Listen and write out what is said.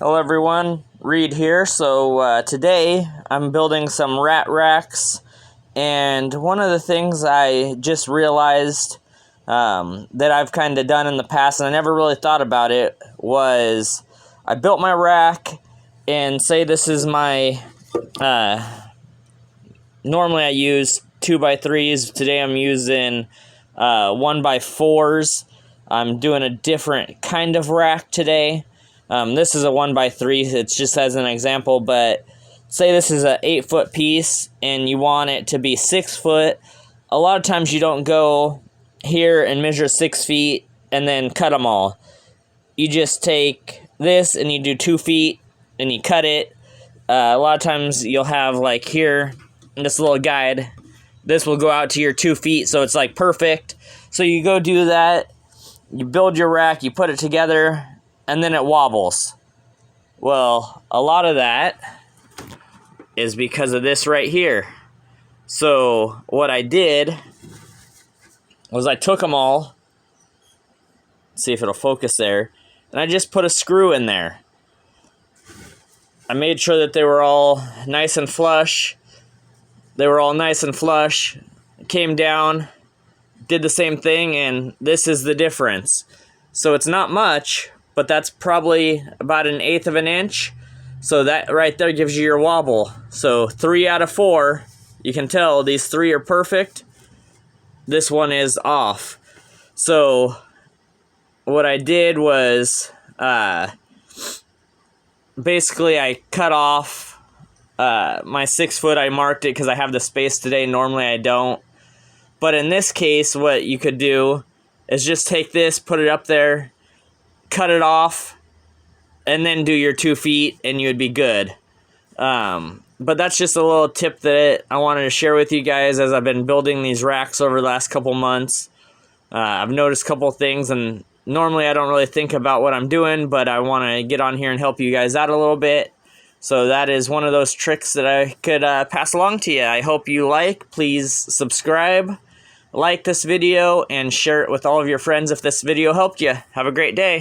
Hello everyone, Reed here. So today I'm building some rat racks, and one of the things I just realized that I've kind of done in the past, and I never really thought about it, was I built my rack, and say this is my, normally I use 2x3s, today I'm using 1x4s. I'm doing a different kind of rack today. This is a 1x3, it's just as an example, but say this is an 8-foot piece and you want it to be 6 foot. A lot of times you don't go here and measure 6 feet and then cut them all. You just take this and you do 2 feet and you cut it. A lot of times you'll have like here, this little guide, this will go out to your 2 feet, so it's like perfect. So you go do that, you build your rack, you put it together, and then it wobbles. Well, a lot of that is because of this right here. So what I did was I took them all, see if it'll focus there, and I just put a screw in there. I made sure that they were all nice and flush. They were all nice and flush. Came down, did the same thing, and this is the difference. So it's not much, but that's probably about 1/8 of an inch. So that right there gives you your wobble. So 3 out of 4, you can tell these 3 are perfect. This one is off. So what I did was basically I cut off my 6 foot. I marked it because I have the space today. Normally I don't. But in this case, what you could do is just take this, put it up there, cut it off, and then do your 2 feet, and you would be good. But that's just a little tip that I wanted to share with you guys as I've been building these racks over the last couple months. I've noticed a couple things, and normally I don't really think about what I'm doing, but I want to get on here and help you guys out a little bit. So that is one of those tricks that I could pass along to you. I hope you like. Please subscribe, like this video, and share it with all of your friends if this video helped you. Have a great day.